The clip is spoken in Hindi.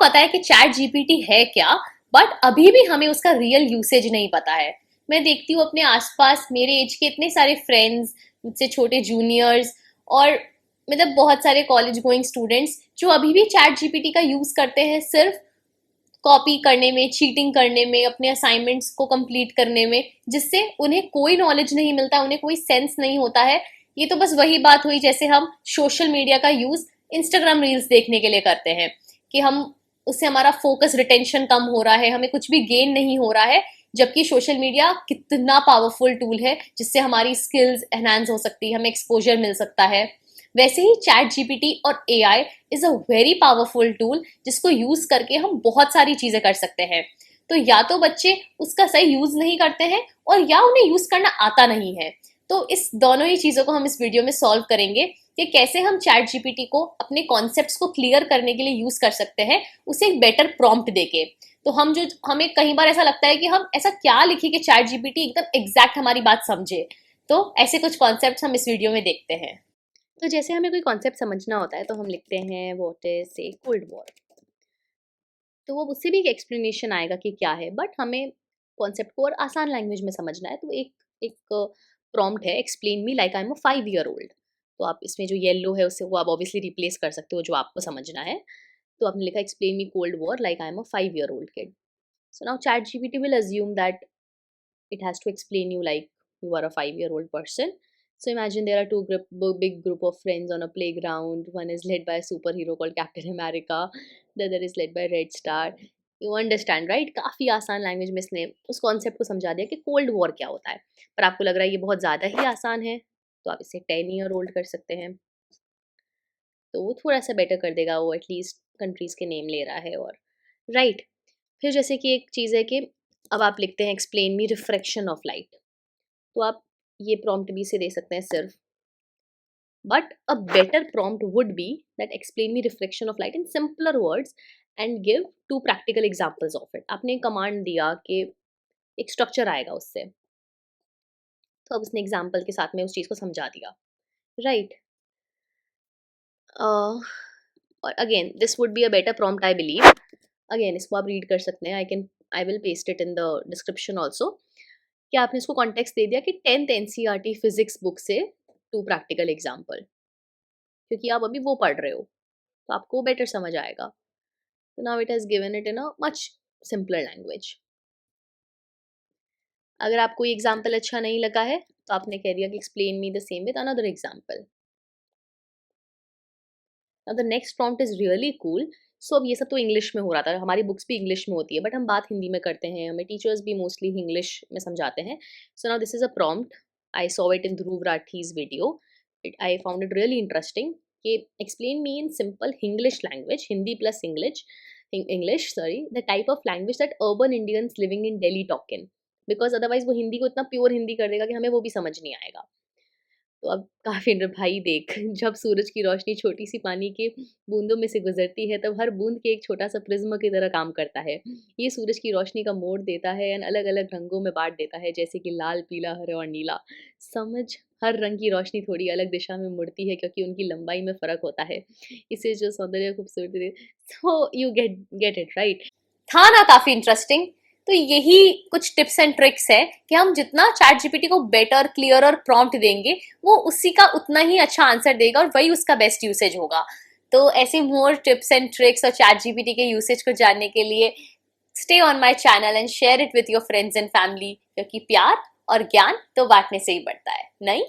पता है कि चैट जीपीटी है क्या, बट अभी भी हमें उसका रियल यूसेज नहीं पता है। मैं देखती हूँ अपने आसपास मेरे एज के इतने सारे फ्रेंड्स, मुझसे छोटे जूनियर्स और मतलब बहुत सारे कॉलेज गोइंग स्टूडेंट्स जो अभी भी चैट जीपीटी का यूज करते हैं सिर्फ कॉपी करने में, चीटिंग करने में, अपने असाइनमेंट्स को कंप्लीट करने में, जिससे उन्हें कोई नॉलेज नहीं मिलता, उन्हें कोई सेंस नहीं होता है। ये तो बस वही बात हुई जैसे हम सोशल मीडिया का यूज इंस्टाग्राम रील्स देखने के लिए करते हैं कि हम उससे हमारा फोकस रिटेंशन कम हो रहा है, हमें कुछ भी गेन नहीं हो रहा है। जबकि सोशल मीडिया कितना पावरफुल टूल है जिससे हमारी स्किल्स एनहांस हो सकती है, हमें एक्सपोजर मिल सकता है। वैसे ही चैट जीपीटी और AI is a very powerful tool जिसको यूज करके हम बहुत सारी चीजें कर सकते हैं। तो या तो बच्चे उसका सही यूज नहीं करते हैं और या उन्हें यूज करना आता नहीं है। तो इस दोनों ही चीजों को हम इस वीडियो में सॉल्व करेंगे कि कैसे हम चैट जीपीटी को अपने कॉन्सेप्ट्स को क्लियर करने के लिए यूज कर सकते हैं, उसे एक बेटर प्रॉम्प्ट देके। तो हमें कई बार ऐसा लगता है कि हम ऐसा क्या लिखे कि चैट जीपीटी एकदम एग्जैक्ट हमारी बात समझे। तो ऐसे कुछ कॉन्सेप्ट्स हम इस वीडियो में देखते हैं। तो जैसे हमें कोई कॉन्सेप्ट समझना होता है तो हम लिखते हैं व्हाट इज से कोल्ड वॉर, तो वो उससे भी एक एक्सप्लेनेशन आएगा कि क्या है, बट हमें कॉन्सेप्ट को और आसान लैंग्वेज में समझना है तो एक एक प्रॉम्प्ट है, explain me like I am a 5 year old. तो आप इसमें जो येलो है उससे वो आप ऑब्वियसली रिप्लेस कर सकते हो जो आपको समझना है। तो आपने लिखा explain me cold war like I am a 5 year old kid. So now chat GPT will assume that it has to explain you like you are a 5 year old person. So imagine there are big group of friends on a playground. One is led by a superhero called Captain America. The other is led by Red Star. You understand, right? काफ़ी आसान लैंग्वेज में इसने उस कॉन्सेप्ट को समझा दिया कि कोल्ड वॉर क्या होता है। पर आपको लग रहा है ये बहुत ज़्यादा ही आसान है, तो आप इसे 10 ईयर ओल्ड कर सकते हैं। तो वो थोड़ा सा बेटर कर देगा, वो एटलीस्ट कंट्रीज़ के नेम ले रहा है और राइट। फिर जैसे कि एक चीज़ है कि अब आप लिखते हैं explain me refraction of light, तो आप ये प्रॉम्प्ट भी से दे सकते हैं सिर्फ, but a better prompt would be that explain me reflection of light in simpler words and give 2 practical examples of it. आपने कमांड दिया कि एक स्ट्रक्चर आएगा उससे, तो अब उसने एग्जाम्पल के साथ में उस चीज़ को समझा दिया, राइट। और again this would be a better prompt I believe. Again इसको आप रीड कर सकते हैं, I will paste it in the description also. कि आपने इसको कॉन्टेक्स्ट दे दिया कि 10th एनसीईआरटी फिजिक्स बुक से 2 प्रैक्टिकल एग्जाम्पल, क्योंकि आप अभी वो पढ़ रहे हो तो आपको बेटर समझ आएगा। तो now it has given it in a much simpler language. अगर आपको ये एग्जाम्पल अच्छा नहीं लगा है तो आपने कह दिया कि explain me the same with another example. Now the next prompt is really cool. So अब ये सब तो इंग्लिश में हो रहा था, हमारी बुक्स भी इंग्लिश में होती है, बट हम बात हिंदी में करते हैं, हमें टीचर्स भी मोस्टली इंग्लिश में समझाते हैं। So now this is a prompt, I saw it in Dhruv Rathee's video, I found it really interesting कि explain me in simple English language, Hindi plus English sorry, the type of language that urban Indians living in Delhi talk in, because otherwise वो हिंदी को इतना प्योर हिंदी कर देगा कि हमें वो भी समझ नहीं आएगा। तो अब काफ़ी भाई देख, जब सूरज की रोशनी छोटी सी पानी के बूंदों में से गुजरती है तब हर बूंद के एक छोटा सा प्रिज्म की तरह काम करता है। ये सूरज की रोशनी का मोड़ देता है एंड अलग अलग रंगों में बांट देता है, जैसे कि लाल, पीला, हरा और नीला। समझ, हर रंग की रोशनी थोड़ी अलग दिशा में मुड़ती है क्योंकि उनकी लंबाई में फर्क होता है। इसे जो सौंदर्य खूबसूरती, so you get it right. था ना काफी इंटरेस्टिंग। तो यही कुछ टिप्स एंड ट्रिक्स है कि हम जितना चैट जीपीटी को बेटर, क्लियर और प्रॉम्प्ट देंगे वो उसी का उतना ही अच्छा आंसर देगा और वही उसका बेस्ट यूसेज होगा। तो ऐसे मोर टिप्स एंड ट्रिक्स और चैट जीपीटी के यूसेज को जानने के लिए stay on my channel and share it with your friends and family, क्योंकि प्यार और ज्ञान तो बांटने से ही बढ़ता है, नहीं?